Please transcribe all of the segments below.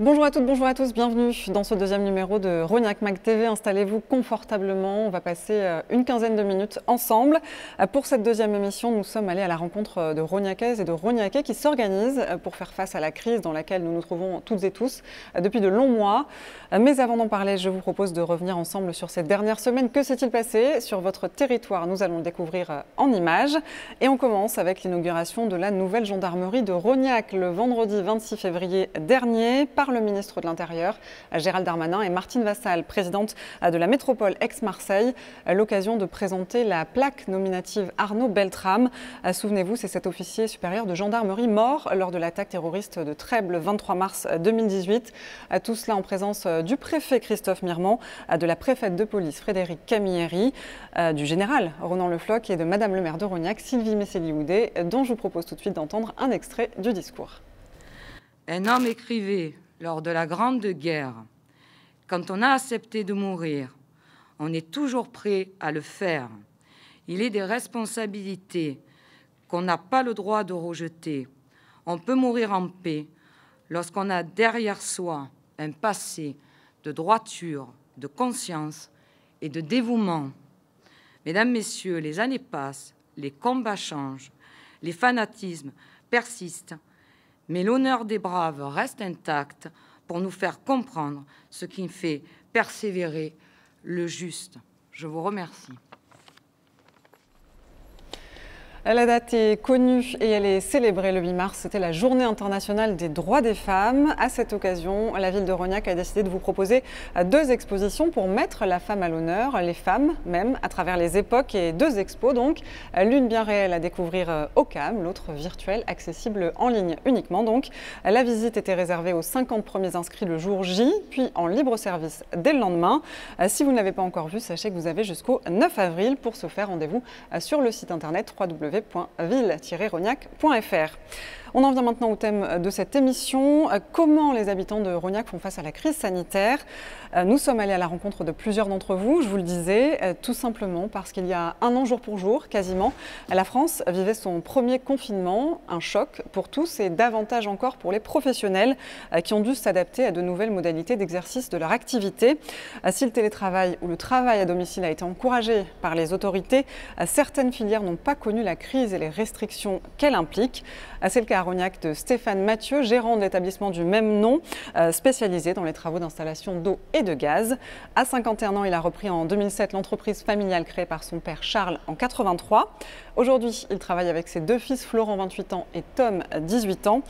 Bonjour à toutes, bonjour à tous, bienvenue dans ce deuxième numéro de Rognac Mag TV. Installez-vous confortablement, on va passer une quinzaine de minutes ensemble. Pour cette deuxième émission, nous sommes allés à la rencontre de Rognacaises et de Rognacais qui s'organisent pour faire face à la crise dans laquelle nous nous trouvons toutes et tous depuis de longs mois. Mais avant d'en parler, je vous propose de revenir ensemble sur ces dernières semaines. Que s'est-il passé sur votre territoire? Nous allons le découvrir en images. Et on commence avec l'inauguration de la nouvelle gendarmerie de Rognac le vendredi 26 février dernier par le ministre de l'Intérieur, Gérald Darmanin, et Martine Vassal, présidente de la métropole Aix-Marseille, l'occasion de présenter la plaque nominative Arnaud Beltrame. Souvenez-vous, c'est cet officier supérieur de gendarmerie mort lors de l'attaque terroriste de Trèbes le 23 mars 2018. Tout cela en présence du préfet Christophe Mirmand, de la préfète de police Frédéric Camilleri, du général Ronan Le Floch et de madame le maire de Rognac, Sylvie Messéli-Houdet, dont je vous propose tout de suite d'entendre un extrait du discours. Un homme écrivait lors de la Grande Guerre, « Quand on a accepté de mourir, on est toujours prêt à le faire. Il est des responsabilités qu'on n'a pas le droit de rejeter. On peut mourir en paix lorsqu'on a derrière soi un passé de droiture, de conscience et de dévouement. Mesdames, Messieurs, les années passent, les combats changent, les fanatismes persistent, mais l'honneur des braves reste intact pour nous faire comprendre ce qui fait persévérer le juste. Je vous remercie. La date est connue et elle est célébrée le 8 mars. C'était la Journée internationale des droits des femmes. À cette occasion, la ville de Rognac a décidé de vous proposer deux expositions pour mettre la femme à l'honneur, les femmes même, à travers les époques, et deux expos donc. L'une bien réelle à découvrir au CAM, l'autre virtuelle, accessible en ligne uniquement. Donc, la visite était réservée aux 50 premiers inscrits le jour J, puis en libre service dès le lendemain. Si vous ne l'avez pas encore vu, sachez que vous avez jusqu'au 9 avril pour se faire rendez-vous sur le site internet www.ville-rognac.fr. On en vient maintenant au thème de cette émission. Comment les habitants de Rognac font face à la crise sanitaire? Nous sommes allés à la rencontre de plusieurs d'entre vous, je vous le disais, tout simplement parce qu'il y a un an jour pour jour, quasiment, la France vivait son premier confinement, un choc pour tous et davantage encore pour les professionnels qui ont dû s'adapter à de nouvelles modalités d'exercice de leur activité. Si le télétravail ou le travail à domicile a été encouragé par les autorités, certaines filières n'ont pas connu la crise et les restrictions qu'elle implique. C'est le cas à Rognac de Stéphane Mathieu, gérant de l'établissement du même nom, spécialisé dans les travaux d'installation d'eau et de gaz. À 51 ans, il a repris en 2007 l'entreprise familiale créée par son père Charles en 83. Aujourd'hui, il travaille avec ses deux fils, Florent 28 ans et Tom 18 ans.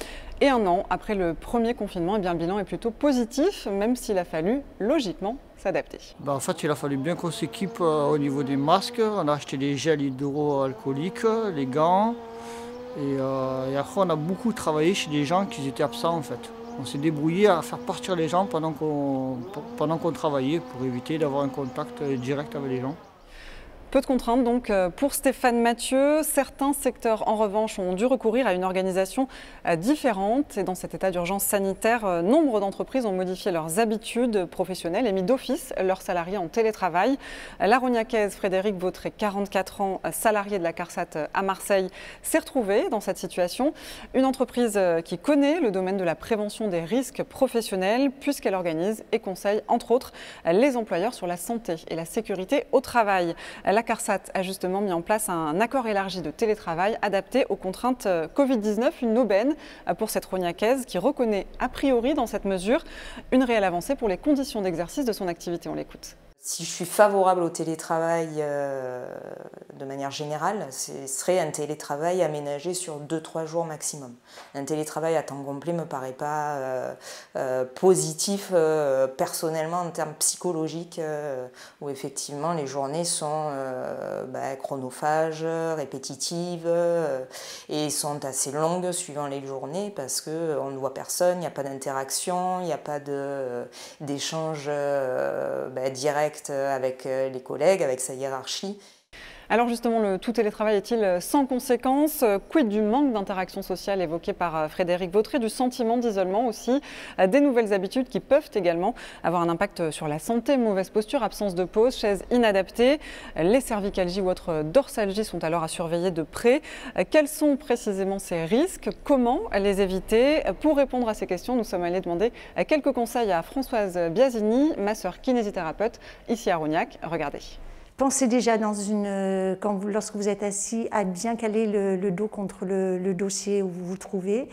Et un an après le premier confinement, eh bien, le bilan est plutôt positif, même s'il a fallu logiquement s'adapter. En fait, il a fallu bien qu'on s'équipe au niveau des masques. On a acheté des gels hydroalcooliques, les gants. Et après, on a beaucoup travaillé chez des gens qui étaient absents en fait. On s'est débrouillé à faire partir les gens pendant qu'on travaillait pour éviter d'avoir un contact direct avec les gens. Peu de contraintes donc pour Stéphane Mathieu. Certains secteurs en revanche ont dû recourir à une organisation différente. Et dans cet état d'urgence sanitaire, nombre d'entreprises ont modifié leurs habitudes professionnelles et mis d'office leurs salariés en télétravail. La Rognacaise Frédéric Vautré, 44 ans, salarié de la CARSAT à Marseille, s'est retrouvée dans cette situation. Une entreprise qui connaît le domaine de la prévention des risques professionnels puisqu'elle organise et conseille entre autres les employeurs sur la santé et la sécurité au travail. La CARSAT a justement mis en place un accord élargi de télétravail adapté aux contraintes Covid-19, une aubaine pour cette Rognacaise qui reconnaît a priori dans cette mesure une réelle avancée pour les conditions d'exercice de son activité. On l'écoute. Si je suis favorable au télétravail de manière générale, ce serait un télétravail aménagé sur 2-3 jours maximum. Un télétravail à temps complet ne me paraît pas positif personnellement en termes psychologiques, où effectivement les journées sont chronophages, répétitives et sont assez longues suivant les journées parce qu'on ne voit personne, il n'y a pas d'interaction, il n'y a pas d'échange direct avec les collègues, avec sa hiérarchie. Alors justement, le tout télétravail est-il sans conséquences? Quid du manque d'interaction sociale évoqué par Frédéric Vautret, du sentiment d'isolement aussi, des nouvelles habitudes qui peuvent également avoir un impact sur la santé, mauvaise posture, absence de pause, chaises inadaptées. Les cervicalgies ou autres dorsalgies sont alors à surveiller de près. Quels sont précisément ces risques? Comment les éviter? Pour répondre à ces questions, nous sommes allés demander quelques conseils à Françoise Biasini, masseur kinésithérapeute ici à Rognac. Regardez. Pensez déjà lorsque vous êtes assis à bien caler le dos contre le dossier où vous vous trouvez.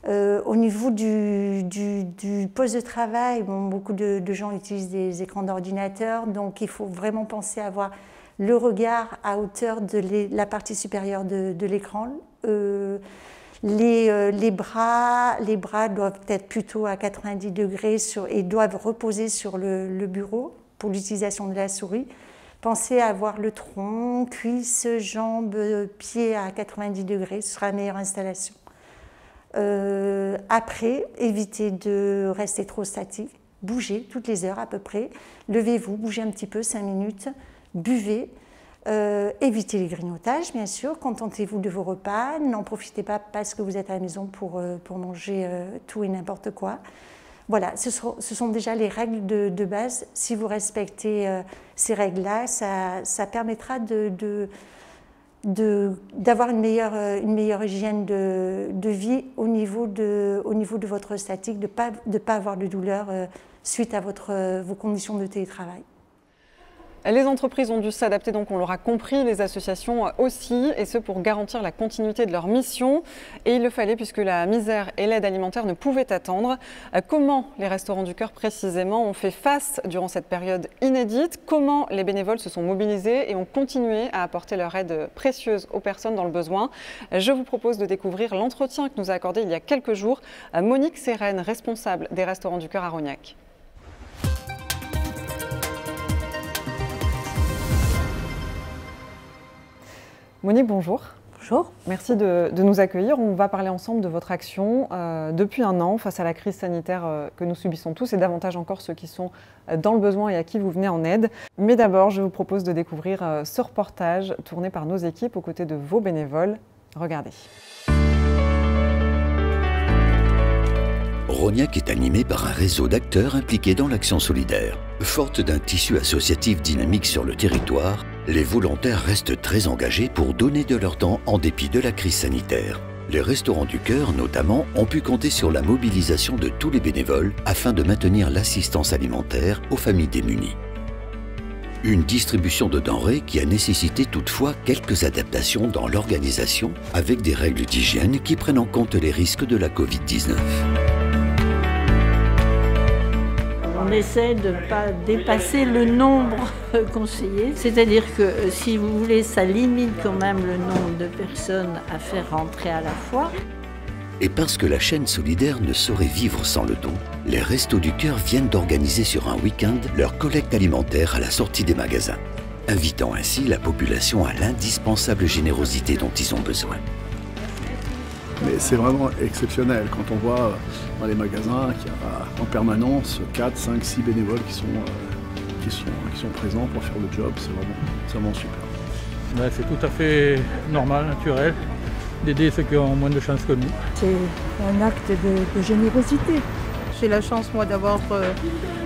Au niveau du poste de travail, beaucoup de gens utilisent des écrans d'ordinateur, donc il faut vraiment penser à avoir le regard à hauteur de la partie supérieure de l'écran. Les bras doivent être plutôt à 90 degrés et doivent reposer sur le bureau pour l'utilisation de la souris. Pensez à avoir le tronc, cuisses, jambes, pieds à 90 degrés, ce sera la meilleure installation. Après, évitez de rester trop statique, bougez toutes les heures à peu près, levez-vous, bougez un petit peu, 5 minutes, buvez, évitez les grignotages bien sûr, contentez-vous de vos repas, n'en profitez pas parce que vous êtes à la maison pour manger tout et n'importe quoi. Voilà, ce sont déjà les règles de base. Si vous respectez ces règles-là, ça permettra d'avoir une meilleure hygiène de vie au niveau de votre statique, de pas avoir de douleur suite à vos conditions de télétravail. Les entreprises ont dû s'adapter, donc on l'aura compris, les associations aussi, et ce pour garantir la continuité de leur mission. Et il le fallait puisque la misère et l'aide alimentaire ne pouvaient attendre. Comment les Restos du Cœur précisément ont fait face durant cette période inédite? Comment les bénévoles se sont mobilisés et ont continué à apporter leur aide précieuse aux personnes dans le besoin? Je vous propose de découvrir l'entretien que nous a accordé il y a quelques jours Monique Sérène, responsable des Restos du Cœur à Rognac. Monique, bonjour. Bonjour. Merci de nous accueillir. On va parler ensemble de votre action depuis un an face à la crise sanitaire que nous subissons tous et davantage encore ceux qui sont dans le besoin et à qui vous venez en aide. Mais d'abord, je vous propose de découvrir ce reportage tourné par nos équipes aux côtés de vos bénévoles. Regardez. Rognac est animé par un réseau d'acteurs impliqués dans l'action solidaire. Forte d'un tissu associatif dynamique sur le territoire, les volontaires restent très engagés pour donner de leur temps en dépit de la crise sanitaire. Les Restaurants du Cœur, notamment, ont pu compter sur la mobilisation de tous les bénévoles afin de maintenir l'assistance alimentaire aux familles démunies. Une distribution de denrées qui a nécessité toutefois quelques adaptations dans l'organisation avec des règles d'hygiène qui prennent en compte les risques de la Covid-19. On essaie de ne pas dépasser le nombre conseillé, c'est-à-dire que si vous voulez, ça limite quand même le nombre de personnes à faire rentrer à la fois. Et parce que la chaîne solidaire ne saurait vivre sans le don, les Restos du Cœur viennent d'organiser sur un week-end leur collecte alimentaire à la sortie des magasins, invitant ainsi la population à l'indispensable générosité dont ils ont besoin. Mais c'est vraiment exceptionnel quand on voit dans les magasins qu'il y a en permanence 4, 5, 6 bénévoles qui sont présents pour faire le job. C'est vraiment super. Ben, c'est tout à fait normal, naturel, d'aider ceux qui ont moins de chance que nous. C'est un acte de générosité. J'ai la chance, moi, d'avoir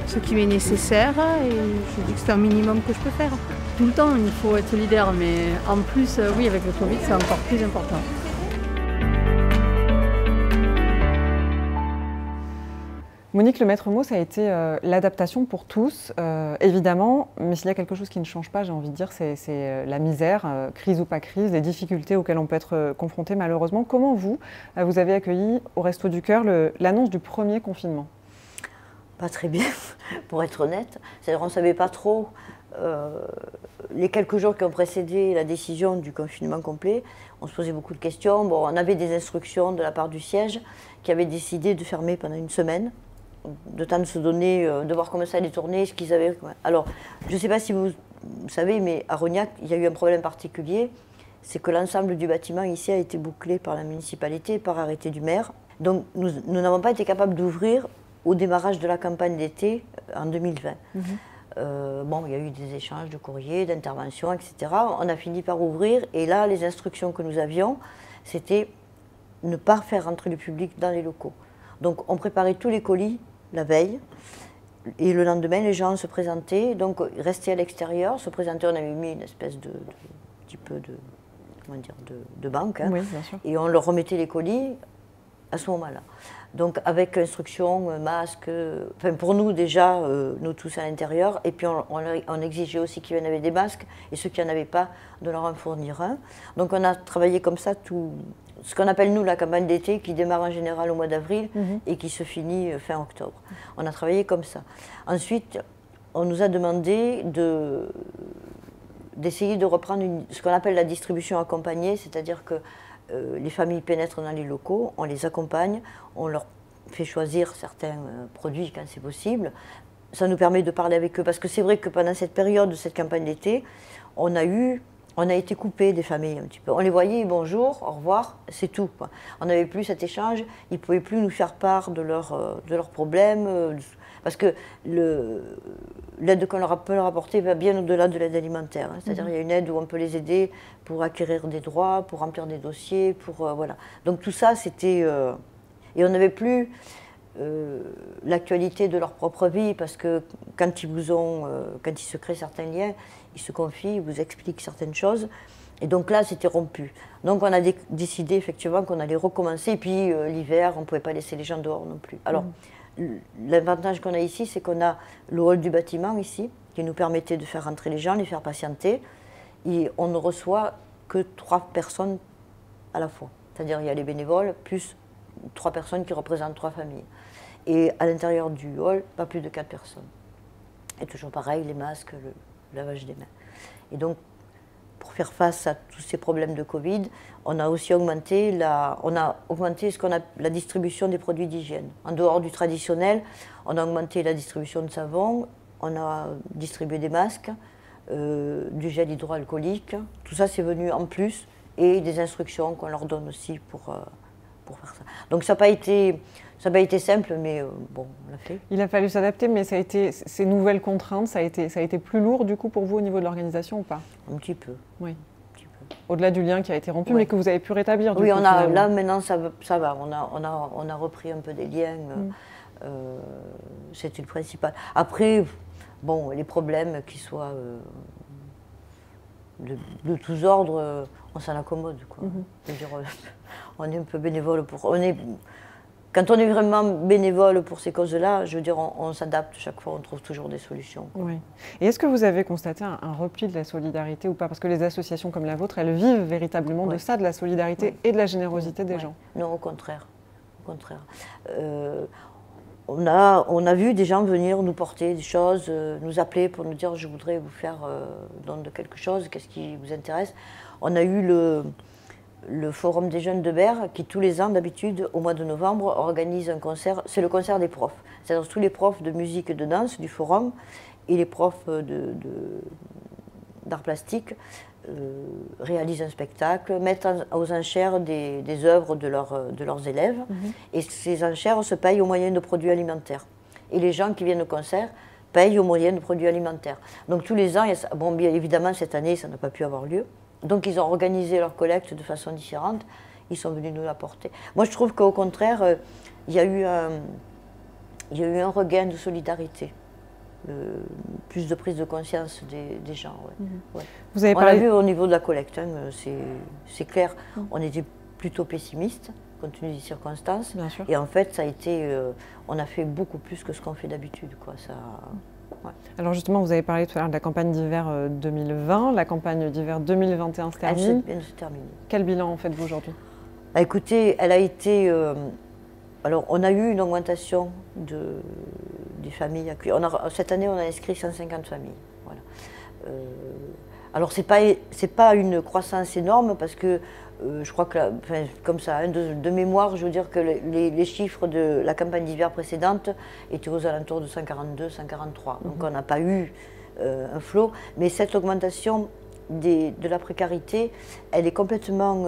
ce qui m'est nécessaire et je dis que c'est un minimum que je peux faire. Tout le temps, il faut être solidaire, mais en plus, oui, avec le Covid, c'est encore plus important. Monique, le maître mot, ça a été l'adaptation pour tous, évidemment, mais s'il y a quelque chose qui ne change pas, j'ai envie de dire, c'est la misère, crise ou pas crise, les difficultés auxquelles on peut être confronté malheureusement. Comment vous avez accueilli au Resto du Cœur l'annonce du premier confinement? Pas très bien, pour être honnête. C'est-à-dire on ne savait pas trop, les quelques jours qui ont précédé la décision du confinement complet, on se posait beaucoup de questions. Bon, on avait des instructions de la part du siège qui avait décidé de fermer pendant une semaine. De temps de se donner, de voir comment ça allait tourner, ce qu'ils avaient. Alors, je ne sais pas si vous savez, mais à Rognac, il y a eu un problème particulier, c'est que l'ensemble du bâtiment ici a été bouclé par la municipalité, par arrêté du maire. Donc, nous n'avons pas été capables d'ouvrir au démarrage de la campagne d'été en 2020. Bon, il y a eu des échanges de courriers, d'interventions, etc. On a fini par ouvrir et là, les instructions que nous avions, c'était ne pas faire rentrer le public dans les locaux. Donc on préparait tous les colis la veille et le lendemain, les gens se présentaient, donc restaient à l'extérieur, se présentaient, on avait mis une espèce de petit peu de, comment dire, de banque, hein, oui, bien sûr. Et on leur remettait les colis à ce moment-là. Donc avec instruction, masque, enfin pour nous déjà, nous tous à l'intérieur, et puis on exigeait aussi qu'il y en avait des masques, et ceux qui n'en avaient pas, de leur en fournir un. Donc on a travaillé comme ça tout, ce qu'on appelle nous la campagne d'été, qui démarre en général au mois d'avril et qui se finit fin octobre. On a travaillé comme ça. Ensuite, on nous a demandé d'essayer de reprendre ce qu'on appelle la distribution accompagnée, c'est-à-dire que les familles pénètrent dans les locaux, on les accompagne, on leur fait choisir certains produits quand c'est possible. Ça nous permet de parler avec eux, parce que c'est vrai que pendant cette période de cette campagne d'été, on a été coupés des familles un petit peu. On les voyait, bonjour, au revoir, c'est tout, quoi. On n'avait plus cet échange, ils ne pouvaient plus nous faire part de leurs problèmes, parce que l'aide qu'on leur peut leur apporter va bien au-delà de l'aide alimentaire. Hein. C'est-à-dire qu'il y a une aide où on peut les aider pour acquérir des droits, pour remplir des dossiers, voilà. Donc tout ça, c'était... et on n'avait plus l'actualité de leur propre vie, parce que quand ils se créent certains liens, ils se confient, ils vous expliquent certaines choses. Et donc là, c'était rompu. Donc on a décidé effectivement qu'on allait recommencer. Et puis l'hiver, on ne pouvait pas laisser les gens dehors non plus. Alors, l'avantage qu'on a ici, c'est qu'on a le hall du bâtiment ici, qui nous permettait de faire rentrer les gens, les faire patienter. Et on ne reçoit que 3 personnes à la fois. C'est-à-dire il y a les bénévoles, plus 3 personnes qui représentent 3 familles. Et à l'intérieur du hall, pas plus de 4 personnes. Et toujours pareil, les masques, le lavage des mains. Et donc, pour faire face à tous ces problèmes de Covid, on a aussi augmenté la distribution des produits d'hygiène. En dehors du traditionnel, on a augmenté la distribution de savon, on a distribué des masques, du gel hydroalcoolique. Tout ça, c'est venu en plus, et des instructions qu'on leur donne aussi pour faire ça. Donc ça n'a pas été simple, mais bon, on l'a fait. Il a fallu s'adapter, mais ça a été, ces nouvelles contraintes, ça a été plus lourd du coup pour vous au niveau de l'organisation ou pas? Un petit peu. Oui. Un petit peu. Au-delà du lien qui a été rompu, mais que vous avez pu rétablir. Oui, là maintenant ça va. On a repris un peu des liens. C'était le principal. Après, bon, les problèmes qui soient de tous ordres, on s'en accommode, quoi. C'est-à-dire, on est un peu bénévole quand on est vraiment bénévole pour ces causes-là, je veux dire, on s'adapte chaque fois, on trouve toujours des solutions. Oui. Et est-ce que vous avez constaté un repli de la solidarité ou pas? Parce que les associations comme la vôtre, elles vivent véritablement de ça, de la solidarité et de la générosité des gens. Non, au contraire. Au contraire. On a vu des gens venir nous porter des choses, nous appeler pour nous dire « je voudrais vous faire don de quelque chose, qu'est-ce qui vous intéresse ?» On a eu le Forum des jeunes de Berre, qui tous les ans, d'habitude, au mois de novembre, organise un concert. C'est le concert des profs. C'est-à-dire tous les profs de musique et de danse du Forum et les profs d'art plastique réalisent un spectacle, mettent aux enchères des œuvres de leurs élèves. Et ces enchères se payent au moyen de produits alimentaires. Et les gens qui viennent au concert payent au moyen de produits alimentaires. Donc tous les ans, bon, bien évidemment, cette année, ça n'a pas pu avoir lieu. Donc ils ont organisé leur collecte de façon différente, ils sont venus nous l'apporter. Moi je trouve qu'au contraire, il y a eu un regain de solidarité, plus de prise de conscience des gens. Ouais. Ouais. Vous avez on l'a vu au niveau de la collecte, hein, c'est clair, on était plutôt pessimiste compte tenu des circonstances, bien sûr. Et en fait ça a été, on a fait beaucoup plus que ce qu'on fait d'habitude. Ouais. Alors justement, vous avez parlé tout à l'heure de la campagne d'hiver 2020, la campagne d'hiver 2021 se termine. Elle se termine. Quel bilan en faites-vous aujourd'hui? Écoutez, elle a été... alors, on a eu une augmentation des familles accueillies. Cette année, on a inscrit 150 familles. Voilà. Alors, c'est pas une croissance énorme parce que je crois que, comme ça, hein, de mémoire, je veux dire que les chiffres de la campagne d'hiver précédente étaient aux alentours de 142, 143. Donc on n'a pas eu un flot. Mais cette augmentation de la précarité, elle est complètement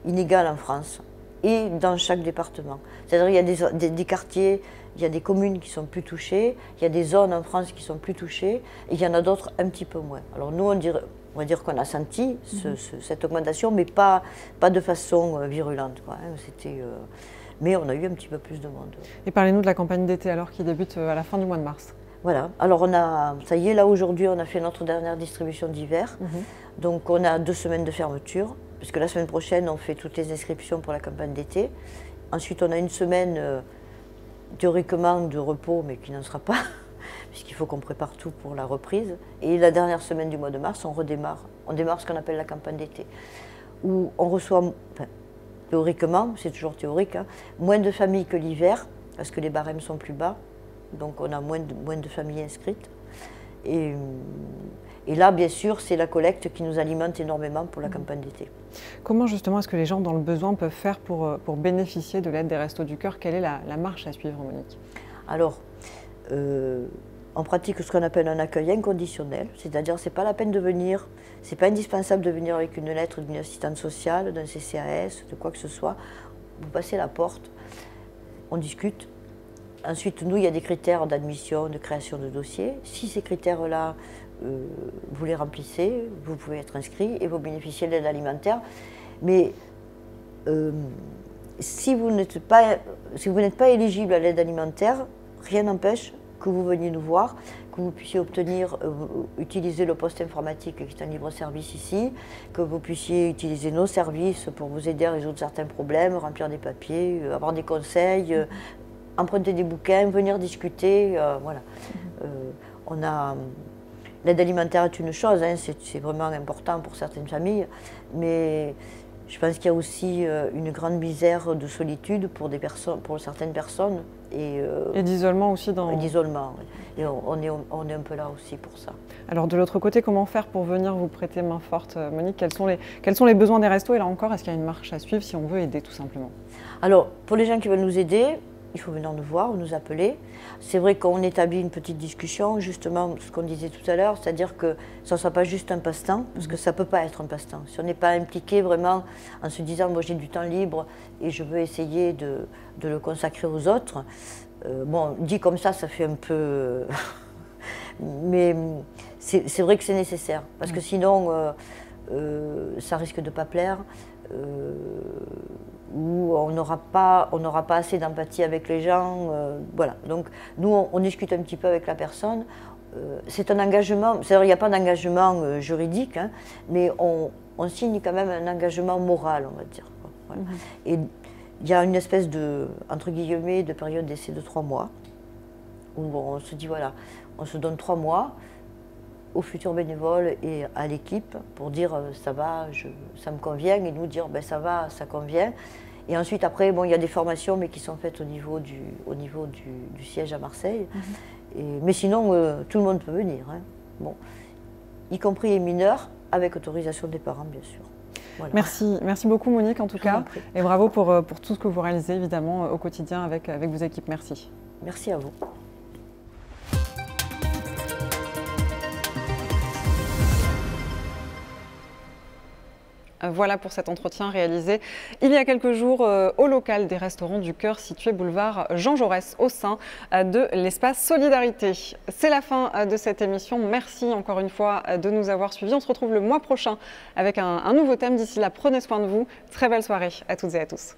inégale en France. et dans chaque département. C'est-à-dire qu'il y a des quartiers, il y a des communes qui sont plus touchées, il y a des zones en France qui sont plus touchées, et il y en a d'autres un petit peu moins. Alors nous, on va dire qu'on a senti cette augmentation, mais pas de façon virulente, quoi, hein. Mais on a eu un petit peu plus de monde. Et parlez-nous de la campagne d'été alors qui débute à la fin du mois de mars. Voilà, alors ça y est, là aujourd'hui on a fait notre dernière distribution d'hiver, donc on a 2 semaines de fermeture, puisque la semaine prochaine on fait toutes les inscriptions pour la campagne d'été. Ensuite on a une semaine théoriquement de repos, mais qui n'en sera pas, puisqu'il faut qu'on prépare tout pour la reprise. Et la dernière semaine du mois de mars, on démarre ce qu'on appelle la campagne d'été, où on reçoit, enfin, théoriquement, c'est toujours théorique, hein, moins de familles que l'hiver, parce que les barèmes sont plus bas. Donc on a moins de familles inscrites. Et là, bien sûr, c'est la collecte qui nous alimente énormément pour la campagne d'été. Comment justement est-ce que les gens dans le besoin peuvent faire pour bénéficier de l'aide des Restos du Cœur? Quelle est la marche à suivre, Monique? Alors, on pratique ce qu'on appelle un accueil inconditionnel, c'est-à-dire c'est pas la peine de venir, c'est pas indispensable de venir avec une lettre d'une assistante sociale, d'un CCAS, de quoi que ce soit. Vous passez la porte, on discute. Ensuite, nous, il y a des critères d'admission, de création de dossier. Si ces critères-là, vous les remplissez, vous pouvez être inscrit et vous bénéficiez de l'aide alimentaire. Mais si vous n'êtes pas éligible à l'aide alimentaire, rien n'empêche que vous veniez nous voir, que vous puissiez utiliser le poste informatique qui est un libre service ici, que vous puissiez utiliser nos services pour vous aider à résoudre certains problèmes, remplir des papiers, avoir des conseils, emprunter des bouquins, venir discuter, voilà. L'aide alimentaire est une chose, hein, c'est vraiment important pour certaines familles, mais je pense qu'il y a aussi une grande misère de solitude pour certaines personnes. Et d'isolement aussi Et d'isolement, oui. Et on est un peu là aussi pour ça. Alors de l'autre côté, comment faire pour venir vous prêter main forte, Monique? Quels sont les besoins des restos? Et là encore, est-ce qu'il y a une marche à suivre si on veut aider tout simplement? Alors, pour les gens qui veulent nous aider, il faut venir nous voir ou nous appeler. C'est vrai qu'on établit une petite discussion, justement, ce qu'on disait tout à l'heure, c'est-à-dire que ça ne soit pas juste un passe-temps, parce que ça ne peut pas être un passe-temps. Si on n'est pas impliqué vraiment en se disant, moi j'ai du temps libre et je veux essayer de le consacrer aux autres, bon, dit comme ça fait un peu... Mais c'est vrai que c'est nécessaire, parce que sinon, ça risque de ne pas plaire. Où on n'aura pas assez d'empathie avec les gens. Voilà. Donc nous, on discute un petit peu avec la personne. C'est un engagement, c'est-à-dire il n'y a pas d'engagement juridique, hein, mais on signe quand même un engagement moral, on va dire. Voilà. Et il y a une espèce de, entre guillemets, de période d'essai de 3 mois, où on se dit, voilà, on se donne 3 mois aux futurs bénévoles et à l'équipe pour dire ça va, ça me convient, et nous dire ben, ça va, ça convient. Et ensuite, après, bon, il y a des formations mais qui sont faites au niveau du siège à Marseille. Mais sinon, tout le monde peut venir, hein. Bon, y compris les mineurs, avec autorisation des parents, bien sûr. Voilà. Merci beaucoup Monique en tout cas, et bravo pour tout ce que vous réalisez évidemment au quotidien avec vos équipes. Merci. Merci à vous. Voilà pour cet entretien réalisé il y a quelques jours au local des Restaurants du Cœur situé boulevard Jean Jaurès au sein de l'espace Solidarité. C'est la fin de cette émission. Merci encore une fois de nous avoir suivis. On se retrouve le mois prochain avec un nouveau thème. D'ici là, prenez soin de vous. Très belle soirée à toutes et à tous.